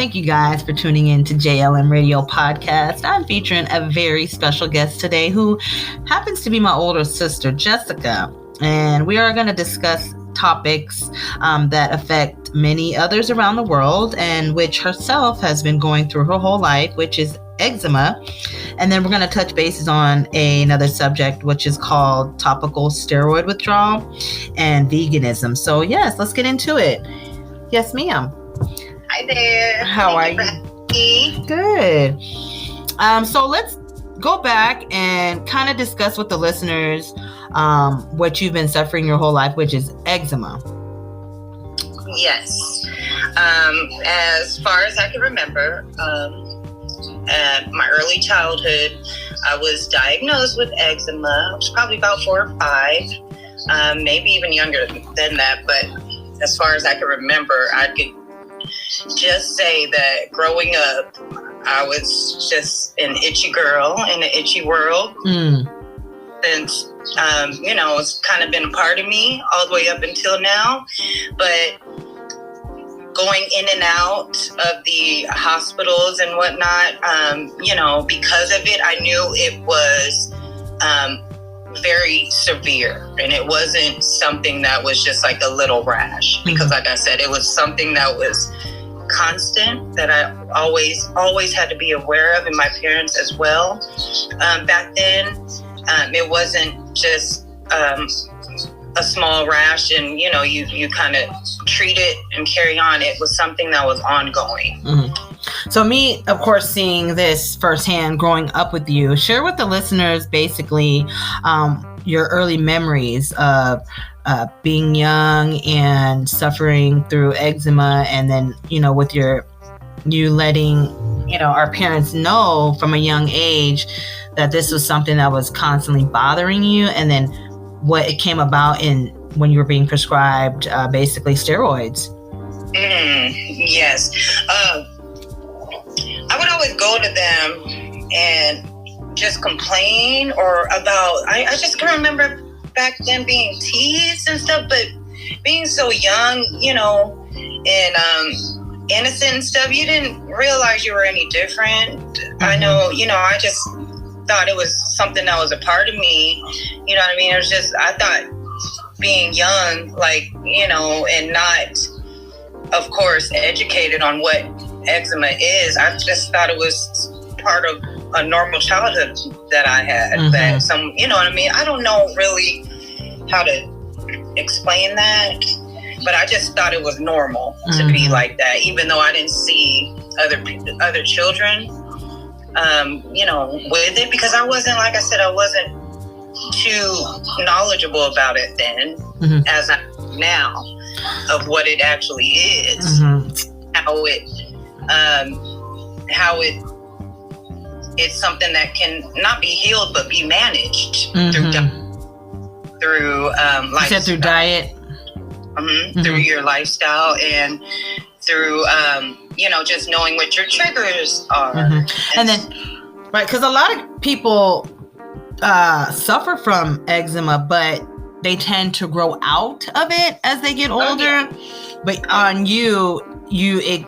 Thank you guys for tuning in to JLM Radio Podcast. I'm featuring a very special guest today who happens to be my older sister, Jessica. And we are going to discuss topics that affect many others around the world and which herself has been going through her whole life, which is eczema. And then we're going to touch bases on another subject, which is called topical steroid withdrawal and veganism. So yes, let's get into it. Yes, ma'am. Hi there. How are you? Good. So let's go back and kind of discuss with the listeners what you've been suffering your whole life, which is eczema. Yes. As far as I can remember, at my early childhood, I was diagnosed with eczema. I was probably about 4 or 5, maybe even younger than that. But as far as I can remember, I could just say that growing up, I was just an itchy girl in an itchy world. Since, it's kind of been a part of me all the way up until now. But going in and out of the hospitals and whatnot, because of it, I knew it was very severe, and it wasn't something that was just like a little rash, because like I said, it was something that was constant, that I always had to be aware of, and my parents as well. Back then, it wasn't just a small rash and you kind of treat it and carry on. It was something that was ongoing. So me, of course, seeing this firsthand, growing up with you, share with the listeners basically your early memories of being young and suffering through eczema, and then with you letting our parents know from a young age that this was something that was constantly bothering you, and then what it came about when you were being prescribed basically steroids. Yes. I would always go to them and just complain or about, I just can remember back then being teased and stuff, but being so young, and innocent and stuff, you didn't realize you were any different. I know, I just thought it was something that was a part of me. You know what I mean? It was just, I thought being young, and not, of course, educated on what eczema is, I just thought it was part of a normal childhood that I had. That I don't know really how to explain that, but I just thought it was normal to be like that, even though I didn't see other children with it, because I wasn't, like I said, I wasn't too knowledgeable about it then as I am now, of what it actually is, it's something that can not be healed but be managed through lifestyle. You said through diet? Through your lifestyle and through just knowing what your triggers are. And then, right, because a lot of people suffer from eczema, but they tend to grow out of it as they get older. But on you it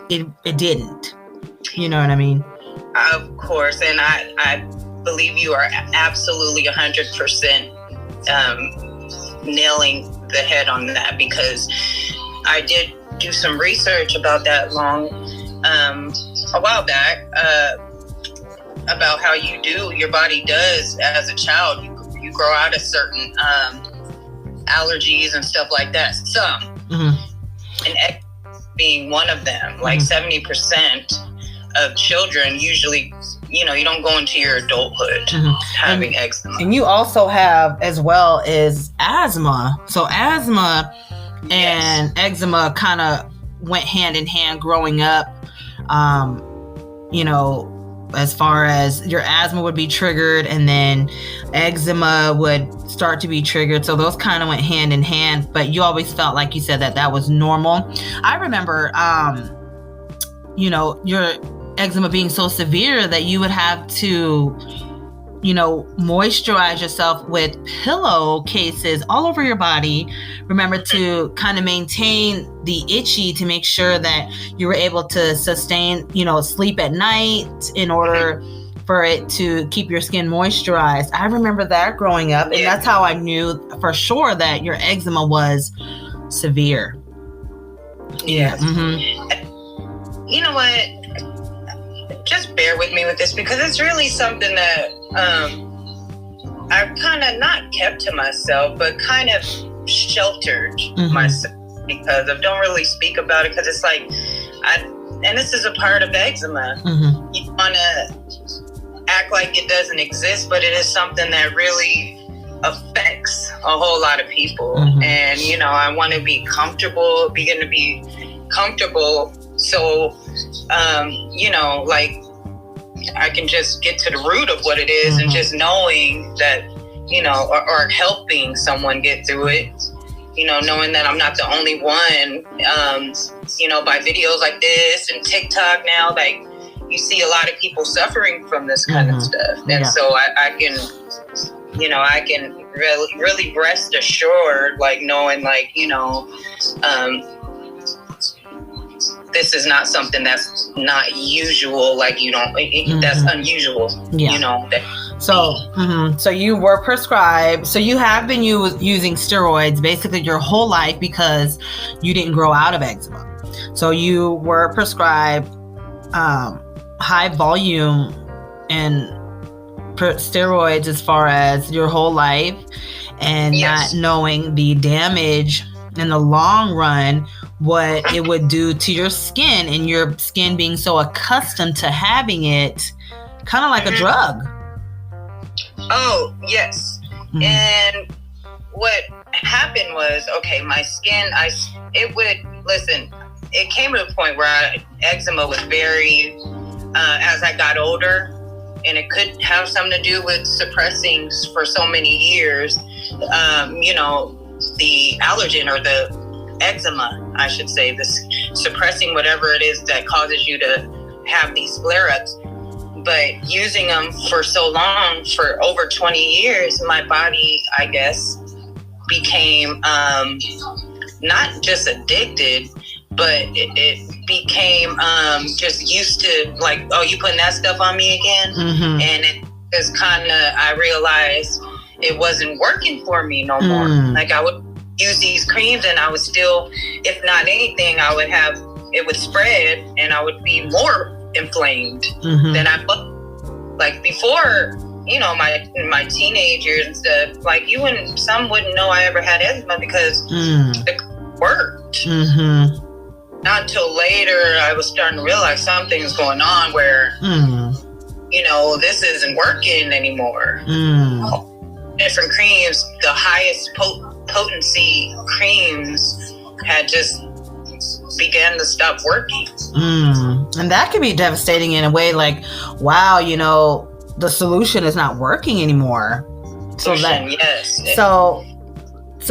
didn't. You know what I mean? Of course, and I believe you are absolutely 100% nailing the head on that, because I did do some research about that a while back, about how your body does as a child. You grow out of certain allergies and stuff like that. Some, and eczema being one of them. Like 70% of children usually, you don't go into your adulthood having eczema. And you also have, as well as asthma. So asthma and eczema kind of went hand in hand growing up. As far as your asthma would be triggered, and then eczema would start to be triggered. So those kind of went hand in hand, but you always felt, like you said, that was normal. I remember, your eczema being so severe that you would have to moisturize yourself with pillowcases all over your body. Remember to kind of maintain the itchy to make sure that you were able to sustain, sleep at night in order for it to keep your skin moisturized. I remember that growing up, and that's how I knew for sure that your eczema was severe. Yeah. Mm-hmm. You know what? Just bear with me with this because it's really something that I've kind of not kept to myself, but kind of sheltered myself because I don't really speak about it because it's like, and this is a part of eczema. Mm-hmm. You want to act like it doesn't exist, but it is something that really affects a whole lot of people. Mm-hmm. And, I want to be comfortable, begin to be comfortable. So, I can just get to the root of what it is and just knowing that, or helping someone get through it, knowing that I'm not the only one, by videos like this and TikTok now, like you see a lot of people suffering from this kind of stuff. And so I can, I can really rest assured, like knowing like, this is not something that's not usual. Like, that's unusual, So you were prescribed. So you have been using steroids basically your whole life because you didn't grow out of eczema. So you were prescribed high volume and steroids as far as your whole life, and not knowing the damage in the long run, what it would do to your skin, and your skin being so accustomed to having it, kind of like a drug. Oh, yes. Mm-hmm. And what happened was, my skin, it came to a point where eczema was very, as I got older, and it could have something to do with suppressing for so many years, the allergen or the eczema, I should say, this suppressing whatever it is that causes you to have these flare-ups. But using them for so long, for over 20 years, my body, I guess, became not just addicted, but it became just used to like, oh, you putting that stuff on me again? Mm-hmm. And it was kind of, I realized it wasn't working for me no more. Like I would use these creams and I would still, if not anything, it would spread and I would be more inflamed than I was. Like before, my teenage years and stuff, like some wouldn't know I ever had eczema because it worked. Not until later, I was starting to realize something's going on where, this isn't working anymore. Different creams, the highest potency creams had just began to stop working. And that could be devastating in a way, like, wow, the solution is not working anymore. So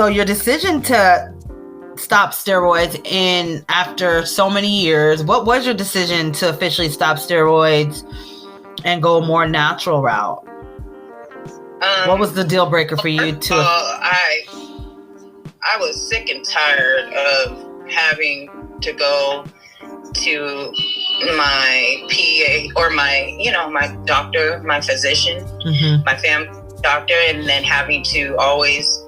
your decision to stop steroids after so many years, what was your decision to officially stop steroids and go a more natural route? What was the deal breaker for you to? I was sick and tired of having to go to my PA or my doctor, my physician, my family doctor, and then having to always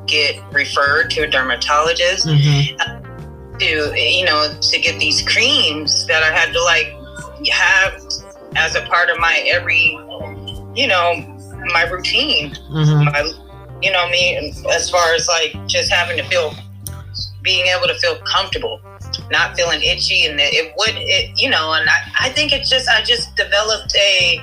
get referred to a dermatologist to get these creams that I had to have as a part of my every, my routine, me, as far as just having to being able to feel comfortable, not feeling itchy, and and I think I just developed a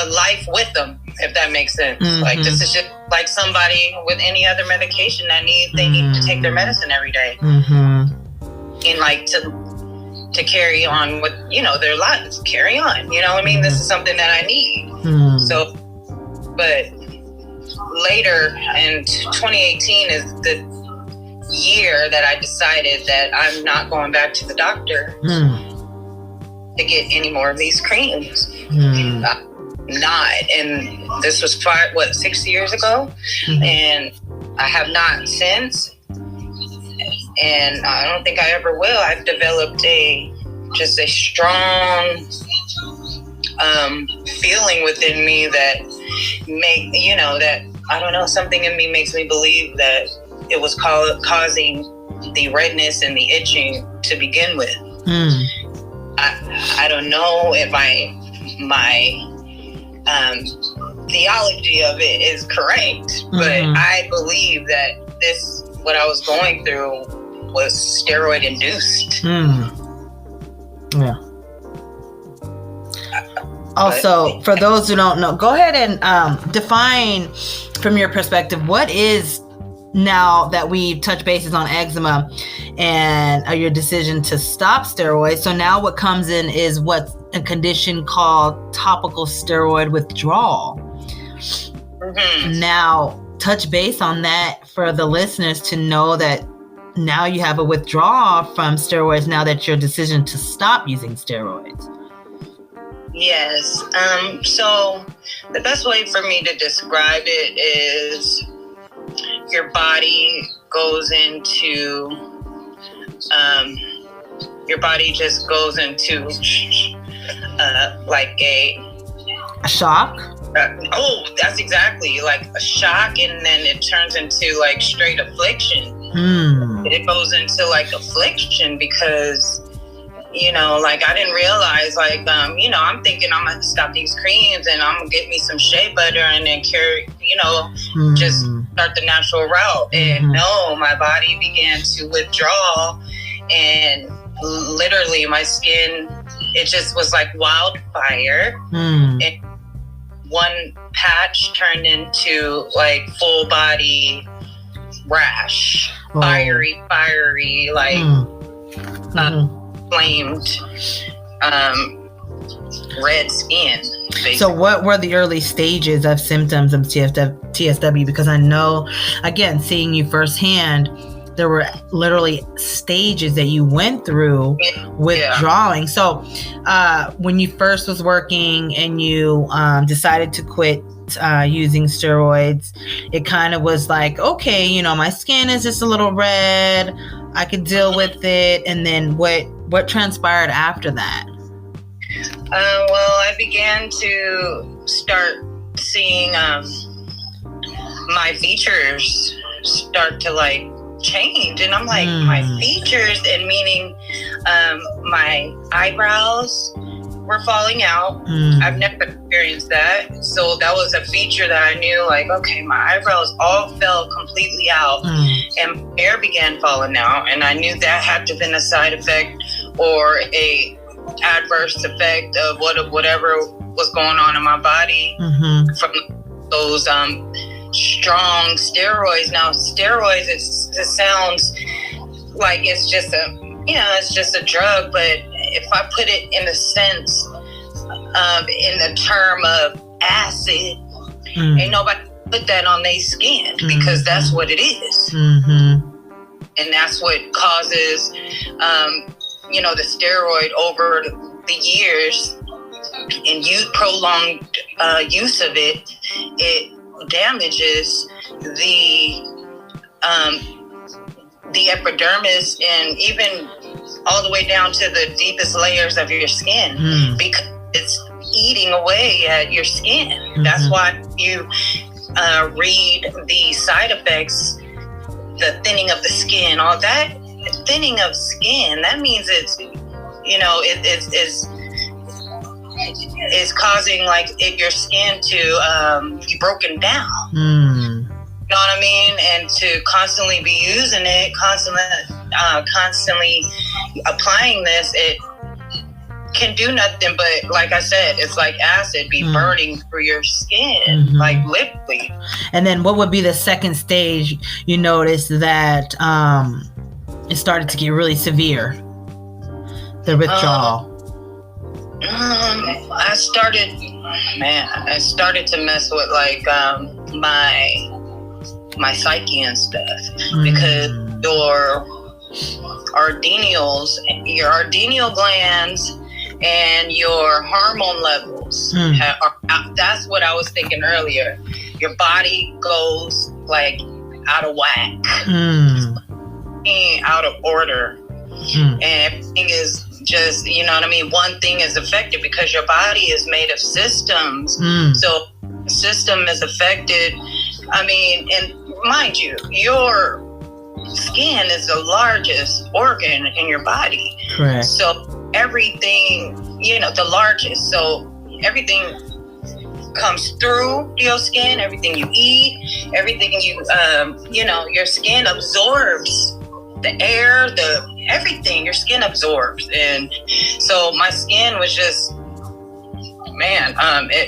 life with them, if that makes sense. Like this is just like somebody with any other medication that they need to take their medicine every day, and to carry on with their lives, carry on. This is something that I need. So, but later in 2018 is the year that I decided that I'm not going back to the doctor. to get any more of these creams. Not. And this was 6 years ago? And I have not since. And I don't think I ever will. I've developed just a strong feeling within me that that, I don't know, something in me makes me believe that it was causing the redness and the itching to begin with. I don't know if my theology of it is correct, but I believe that what I was going through was steroid induced. Yeah. Also, for those who don't know, go ahead and define from your perspective, what is, now that we've touched bases on eczema and your decision to stop steroids. So now what comes in is what's a condition called topical steroid withdrawal. Now, touch base on that for the listeners to know that now you have a withdrawal from steroids now that your decision to stop using steroids. Yes. So the best way for me to describe it is your body goes into, just goes into like a shock. That's exactly, like a shock, and then it turns into like straight affliction. It goes into like affliction because, like I didn't realize, like, I'm thinking I'm going to stop these creams and I'm going to get me some shea butter and then carry, just start the natural route. And no, my body began to withdraw, and literally my skin, it just was like wildfire. And one patch turned into like full body rash, fiery, like flamed red skin, basically. So what were the early stages of symptoms of TSW? Because I know, again, seeing you firsthand, there were literally stages that you went through withdrawing. So when you first was working and you decided to quit using steroids, it kind of was like, okay, my skin is just a little red, I could deal with it. And then what transpired after that? Well, I began to start seeing my features start to like change, and I'm like, my features, and meaning my eyebrows were falling out. I've never experienced that, so that was a feature that I knew, like, okay, my eyebrows all fell completely out, and my hair began falling out, and I knew that had to have been a side effect or a adverse effect of whatever was going on in my body from those strong steroids. Now, steroids, it sounds like it's just a drug, but if I put it in the sense in the term of acid, ain't nobody put that on their skin, because that's what it is. And that's what causes the steroid over the years, and prolonged use of it damages the epidermis, and even all the way down to the deepest layers of your skin, because it's eating away at your skin. That's why you read the side effects, the thinning of the skin, all that. Thinning of skin, that means it's, is causing like your skin to be broken down. You know what I mean? And to constantly be using it, constantly applying this, it can do nothing but, like I said, it's like acid be burning through your skin, like literally. And then what would be the second stage? You noticed that it started to get really severe, the withdrawal. I started to mess with like my psyche and stuff, because your adrenal glands and your hormone levels that's what I was thinking earlier. Your body goes like out of whack, out of order, and everything is just, you know what I mean? One thing is affected because your body is made of systems. So the system is affected. I mean, and mind you, your skin is the largest organ in your body. Correct. So everything, you know, the largest. So everything comes through your skin, everything you eat, everything you, you know, your skin absorbs the air, everything your skin absorbs. And so my skin was just, man,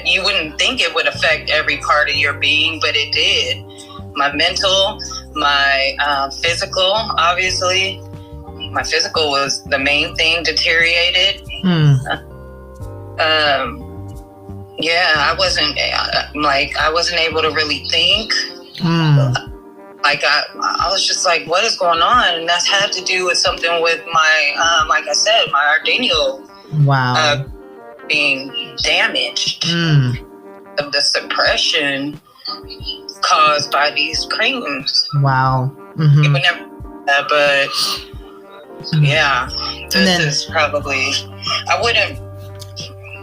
you wouldn't think it would affect every part of your being, but it did. My mental, my physical, obviously. My physical was the main thing, deteriorated. Yeah, I wasn't able to really think. Like I was just like, what is going on? And that's had to do with something with my, like I said, my adrenal being damaged. Of the suppression caused by these creams. Wow. It would never, but yeah, this is probably, I wouldn't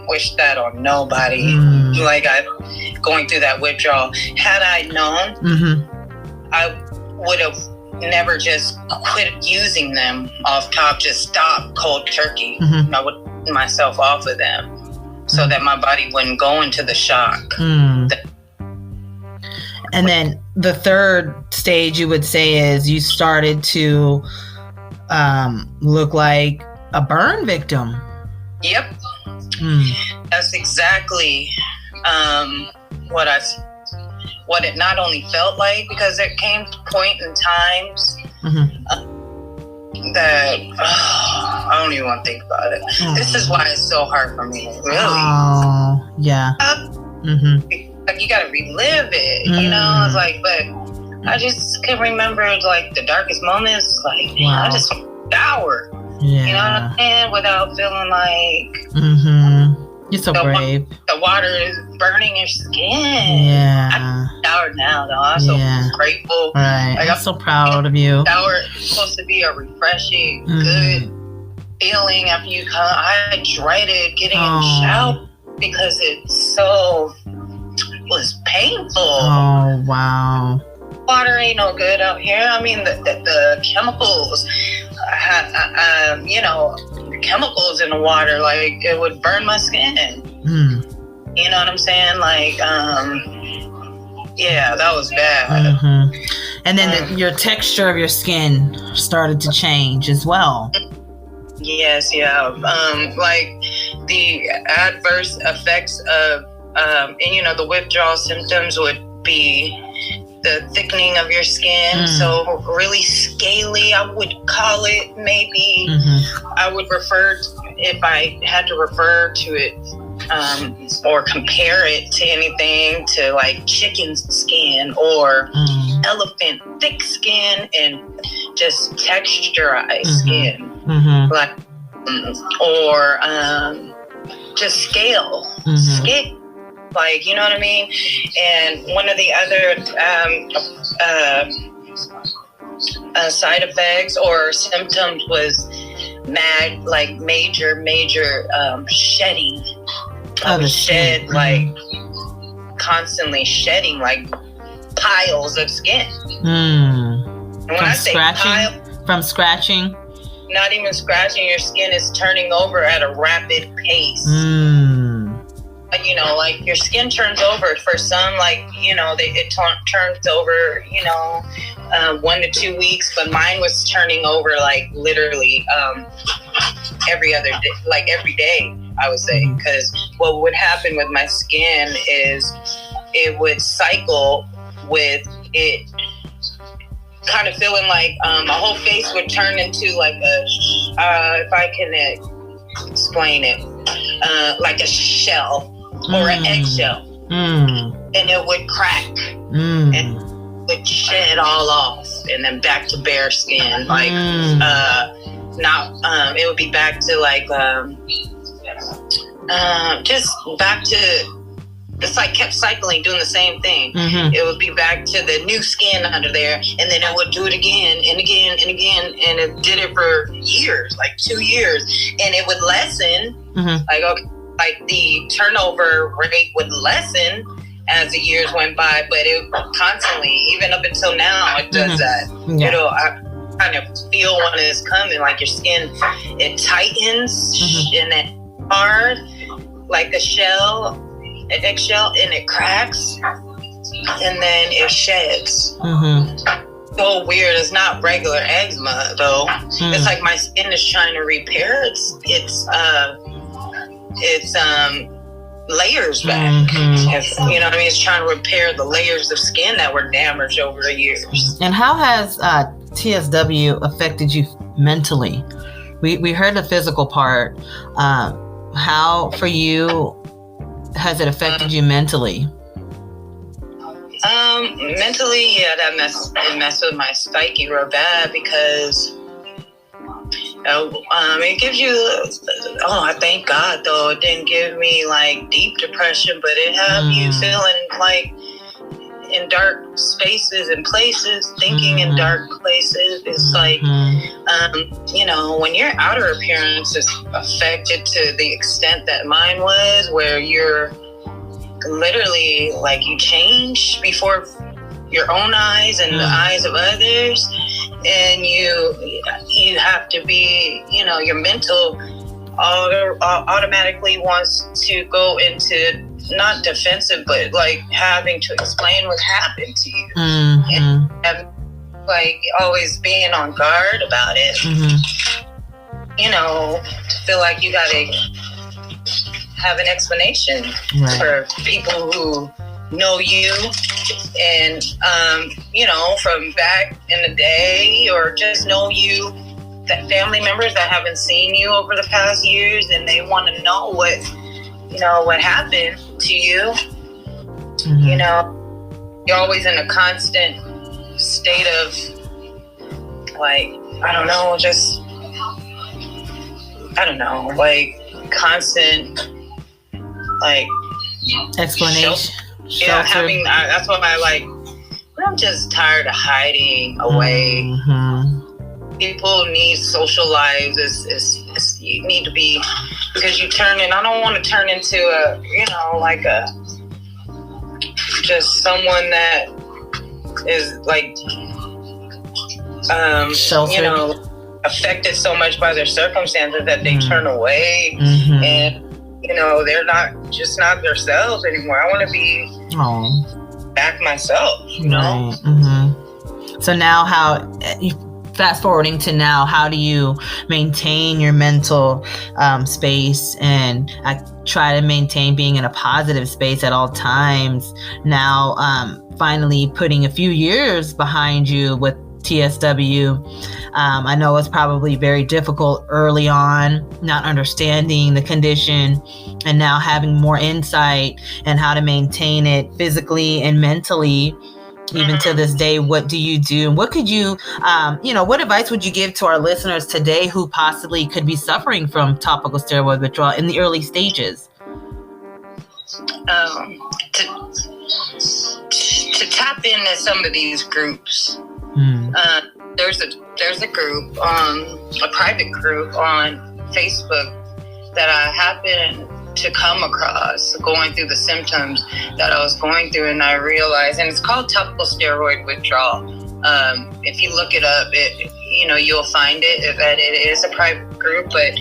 wish that on nobody. Like going through that withdrawal. Had I known, I would have never just quit using them off top, just stop cold turkey. I would get myself off of them so that my body wouldn't go into the shock. And then the third stage you would say is you started to look like a burn victim. Yep. That's exactly what it not only felt like, because there came to point in times that I don't even want to think about it. This is why it's so hard for me, really. Oh, yeah. Like you gotta relive it, you know? It's like, but I just can remember like the darkest moments. Like, I just showered, you know what I'm saying? Without feeling like you're so brave. The water is burning your skin. Yeah. I showered now, though. I'm so grateful. Right. Like, I'm so proud of you. Shower is supposed to be a refreshing, good feeling after you come. I dreaded getting in the shower because it was painful. Oh, wow. Water ain't no good out here. I mean, the chemicals, you know, the chemicals in the water, like it would burn my skin. You know what I'm saying? Like, yeah, that was bad. And then your texture of your skin started to change as well. Yes, yeah. Like the adverse effects of, and you know, the withdrawal symptoms would be the thickening of your skin. So really scaly, I would call it, maybe. I would refer, if I had to refer to it or compare it to anything, to like chicken skin or elephant thick skin and just texturized skin. Like, or just scale. Like, you know what I mean? And one of the other side effects or symptoms was major shedding. I would shed, like, constantly shedding, like, piles of skin. And when I say from scratching? Not even scratching, your skin is turning over at a rapid pace. You know, like your skin turns over for some, like, you know, it turns over, you know, 1 to 2 weeks, but mine was turning over like literally every other day, like every day, I would say, because what would happen with my skin is it would cycle with it kind of feeling like my whole face would turn into like if I can explain it, like a shell. Or an eggshell, and it would crack and would shed all off, and then back to bare skin. Like, it would be back to like just back to, it's like kept cycling, doing the same thing. It would be back to the new skin under there, and then it would do it again and again and again, and it did it for years, like 2 years, and it would lessen. Like the turnover rate would lessen as the years went by, but it constantly, even up until now, it does that. You know, I kind of feel when it's coming, like your skin, it tightens and it's hard, like a shell, an eggshell, and it cracks, and then it sheds. So weird. It's not regular eczema though. It's like my skin is trying to repair its layers back. You know what I mean? It's trying to repair the layers of skin that were damaged over the years. And how has TSW affected you mentally? We heard the physical part. How for you has it affected you mentally? Mentally, yeah, it messed with my psyche real bad, because it gives you, I thank God though, it didn't give me like deep depression, but it had you feeling like in dark spaces and places, thinking in dark places. It's like, you know, when your outer appearance is affected to the extent that mine was, where you're literally like you change before your own eyes and the eyes of others, and you have to be, you know, your mental automatically wants to go into not defensive, but like having to explain what happened to you, and like always being on guard about it. You know, to feel like you gotta have an explanation for people who know you, and you know, from back in the day, or just know you, that family members that haven't seen you over the past years, and they want to know what, you know, what happened to you. You know, you're always in a constant state of like, like constant like explanation. Having that's what I like. I'm just tired of hiding away. People need social lives. You need to be, because you turn in. I don't want to turn into a, you know, like a just someone that is like you know, affected so much by their circumstances that they turn away, and you know, they're not themselves anymore. I want to be back myself, you know. So now, fast forwarding to now, how do you maintain your mental space? And I try to maintain being in a positive space at all times. Now, finally putting a few years behind you with TSW. I know it's probably very difficult early on, not understanding the condition, and now having more insight and how to maintain it physically and mentally. Even to this day, what do you do? And what could you, you know, what advice would you give to our listeners today who possibly could be suffering from topical steroid withdrawal in the early stages? To tap into some of these groups. There's a group, a private group on Facebook that I happened to come across going through the symptoms that I was going through, and I realized, and it's called Topical Steroid Withdrawal. If you look it up, you know, you'll find it, that it is a private group. But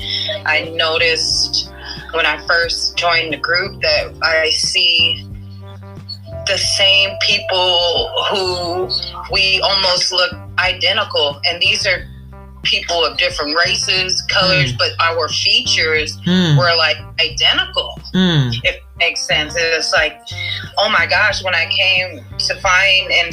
I noticed when I first joined the group that I see the same people who we almost look identical, and these are people of different races, colors, but our features were like identical. If it makes sense. It's like, oh my gosh, when I came to find in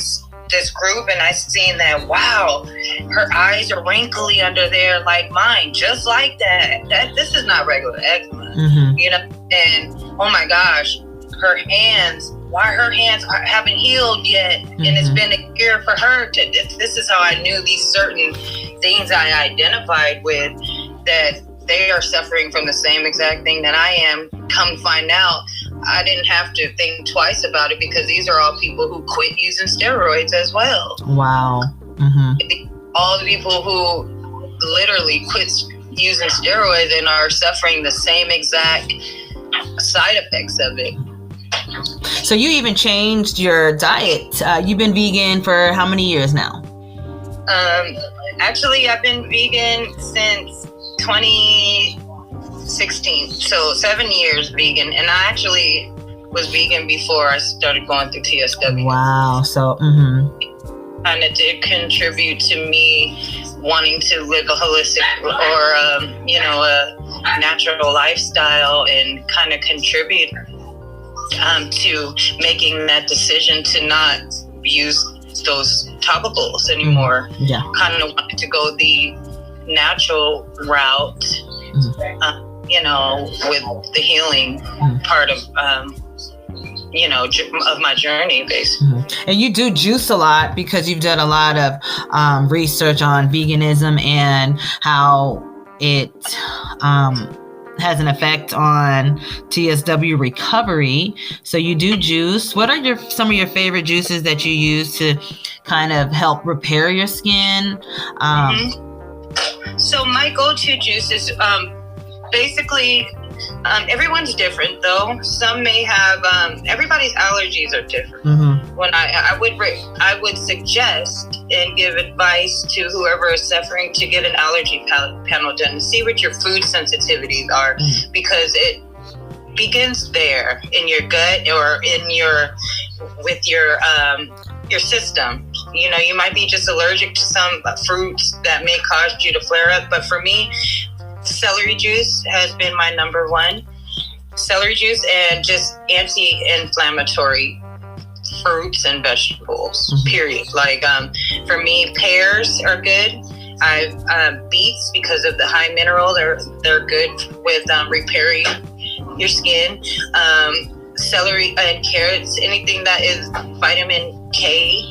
this group and I seen that, wow, her eyes are wrinkly under there like mine, just like that. This is not regular eczema, you know. And oh my gosh, her hands, why her hands haven't healed yet, and it's been a year for her to. This is how I knew these certain things I identified with, that they are suffering from the same exact thing that I am. Come find out, I didn't have to think twice about it because these are all people who quit using steroids as well. Wow. All the people who literally quit using steroids and are suffering the same exact side effects of it. So you even changed your diet. You've been vegan for how many years now? Actually, I've been vegan since 2016. So 7 years vegan. And I actually was vegan before I started going through TSW. Wow. So, And it did contribute to me wanting to live a holistic or, a natural lifestyle and kind of contribute to making that decision to not use those topicals anymore. Yeah. Kind of wanted to go the natural route, with the healing part of, of my journey, basically. And you do juice a lot because you've done a lot of research on veganism and how it has an effect on TSW recovery. So you do juice. What are some of your favorite juices that you use to kind of help repair your skin? So my go-to juice is basically, everyone's different though. Some may have, everybody's allergies are different. When I would suggest and give advice to whoever is suffering to get an allergy panel done, see what your food sensitivities are, because it begins there in your gut or with your system. You might be just allergic to some fruits that may cause you to flare up. But for me, celery juice has been my number one. Celery juice and just anti-inflammatory fruits and vegetables, period. Like, for me, pears are good. Beets, because of the high mineral, they're good with repairing your skin. Celery and carrots, anything that is vitamin K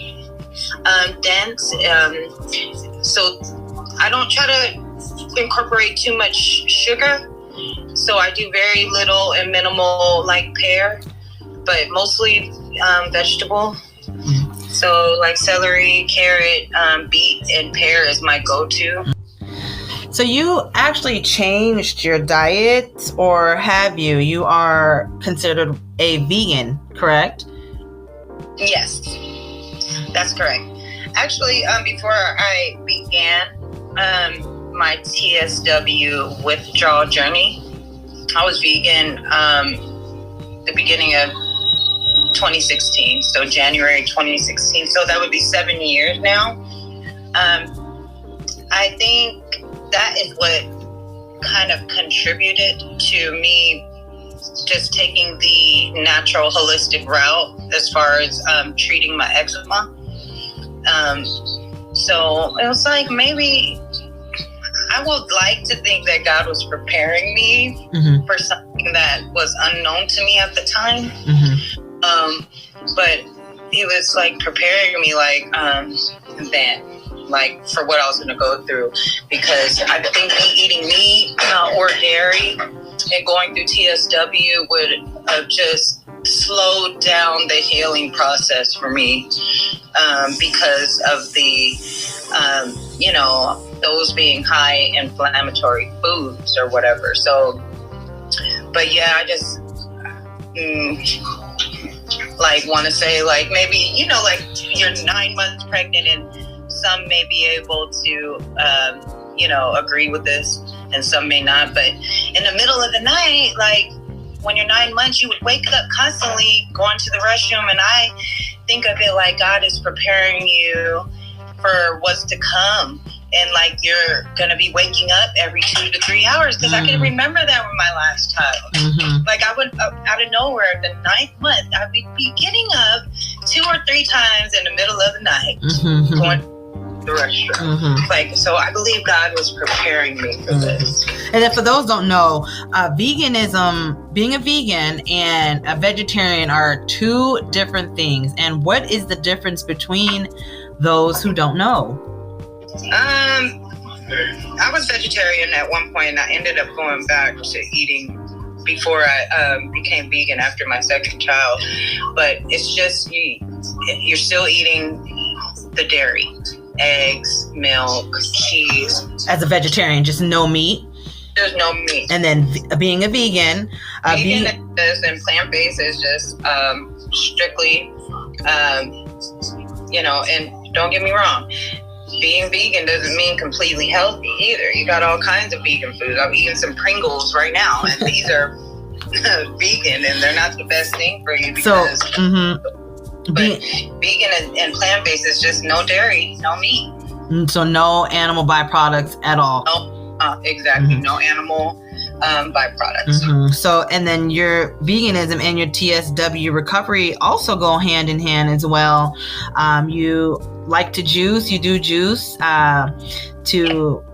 dense. So I don't try to incorporate too much sugar. So I do very little and minimal, like pear, but mostly vegetable. So like celery, carrot, beet, and pear is my go-to. So you actually changed your diet, or have you? You are considered a vegan, correct? Yes, that's correct. Actually, before I began my TSW withdrawal journey, I was vegan the beginning of 2016, so January 2016. So that would be 7 years now. I think that is what kind of contributed to me just taking the natural holistic route as far as treating my eczema. So it was like, maybe I would like to think that God was preparing me for something that was unknown to me at the time. But he was like preparing me like for what I was going to go through, because I think me eating meat or dairy and going through TSW would have just slowed down the healing process for me, because of the, those being high inflammatory foods or whatever. So, but yeah, I just want to say, like, maybe, like you're 9 months pregnant and some may be able to, agree with this and some may not. But in the middle of the night, like when you're 9 months, you would wake up constantly going to the restroom. And I think of it like God is preparing you for what's to come. And like you're going to be waking up every 2 to 3 hours. Because I can remember that with my last child. Like I would, out of nowhere, the 9th month, I would be getting up 2 or 3 times in the middle of the night, going to the restroom. Like, so I believe God was preparing me for this. And then for those who don't know, veganism, being a vegan and a vegetarian are 2 different things. And what is the difference between those who don't know? I was vegetarian at one point, and I ended up going back to eating before I became vegan after my second child. But it's just you're still eating the dairy, eggs, milk, cheese. As a vegetarian, just no meat. There's no meat. And then being a vegan, and plant-based is just strictly, and don't get me wrong, being vegan doesn't mean completely healthy either. You got all kinds of vegan foods. I'm eating some Pringles right now, and these are vegan, and they're not the best thing for you because vegan and plant-based is just no dairy, no meat. So no animal byproducts at all. Exactly. No animal byproducts. So, and then your veganism and your TSW recovery also go hand in hand as well. You like to juice. You do juice to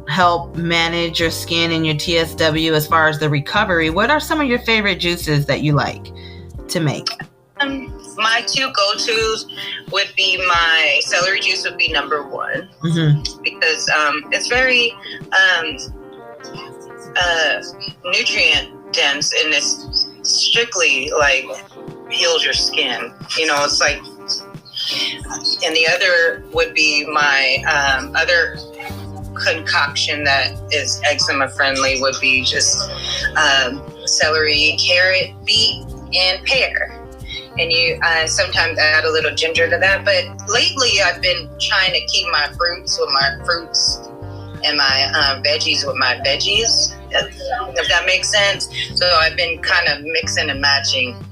help manage your skin and your TSW as far as the recovery. What are some of your favorite juices that you like to make? My two go-tos would be my celery juice would be number one because it's very nutrient dense, and it's strictly like heals your skin. It's like, and the other would be my other concoction that is eczema friendly would be just celery, carrot, beet, and pear. And you sometimes add a little ginger to that. But lately I've been trying to keep my fruits with my fruits and my veggies with my veggies, if that makes sense. So I've been kind of mixing and matching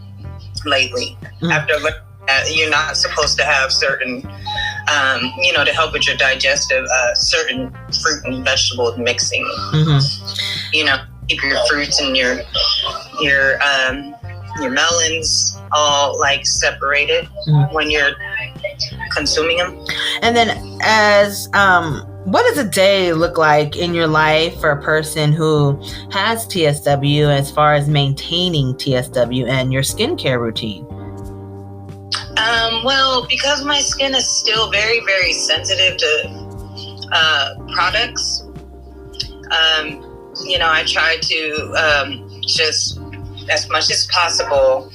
lately. After looking at, you're not supposed to have certain, to help with your digestive, certain fruit and vegetable mixing. Keep your fruits and your melons all like separated when you're consuming them. And then what does a day look like in your life for a person who has TSW as far as maintaining TSW and your skincare routine? Well, because my skin is still very, very sensitive to products, I try to just as much as possible.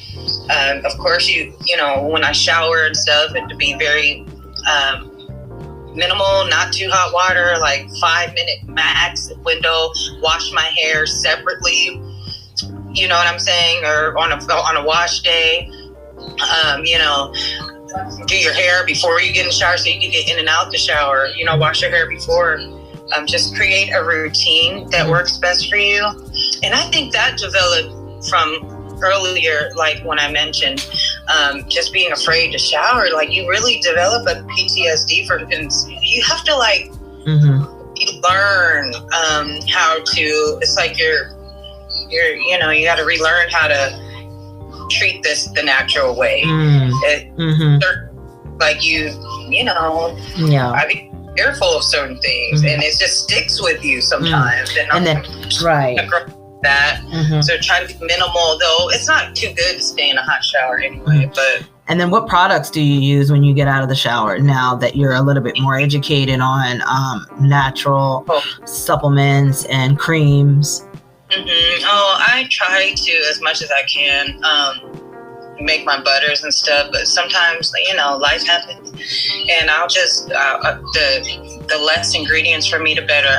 Of course, when I shower and stuff, and to be very minimal, not too hot water, like 5-minute max window. Wash my hair separately. You know what I'm saying? Or on a wash day. Do your hair before you get in the shower so you can get in and out the shower. Wash your hair before. Just create a routine that works best for you. And I think that developed from earlier, like when I mentioned just being afraid to shower. Like you really develop a PTSD you have to you learn how to. It's like you got to relearn how to treat this the natural way. I be fearful of certain things, and it just sticks with you sometimes. And then that. So try to be minimal, though it's not too good to stay in a hot shower anyway. But and then what products do you use when you get out of the shower now that you're a little bit more educated on natural supplements and creams? I try to, as much as I can, make my butters and stuff, but sometimes life happens, and I'll just the less ingredients for me the better.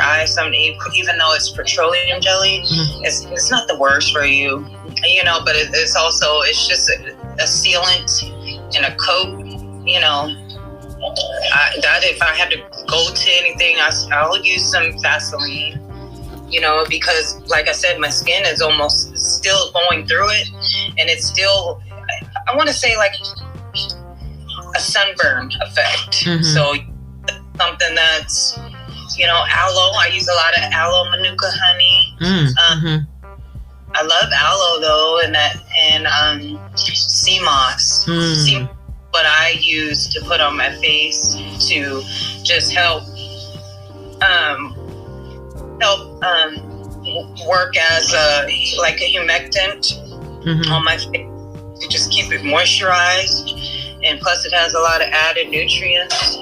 Even though it's petroleum jelly, it's not the worst for you, but it's just a sealant and a coat. If I had to go to anything, I'll use some Vaseline. Because like I said, my skin is almost still going through it, and it's still, I want to say like a sunburn effect. So something that's, aloe. I use a lot of aloe manuka honey. I love aloe though, and sea moss. What I use to put on my face to just help work as a humectant on my face to just keep it moisturized, and plus it has a lot of added nutrients.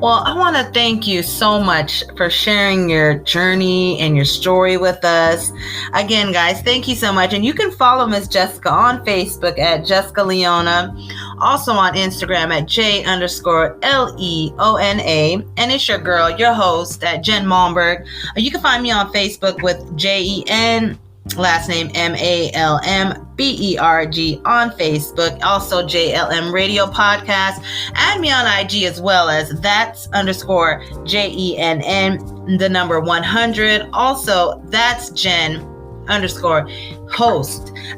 Well, I want to thank you so much for sharing your journey and your story with us. Again, guys, thank you so much. And you can follow Miss Jessica on Facebook at Jessica Leona, also on Instagram at J_Leona. And it's your girl, your host at Jenn Malmberg. You can find me on Facebook with JEN, last name MALMBERG on Facebook, also JLM Radio Podcast. Add me on IG as well as that's_JENN, the number 100. Also, that's Jen_host.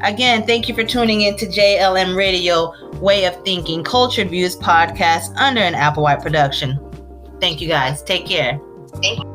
Again, thank you for tuning in to JLM Radio Way of Thinking Cultured Views podcast under an Applewhite production. Thank you guys. Take care. Thank you.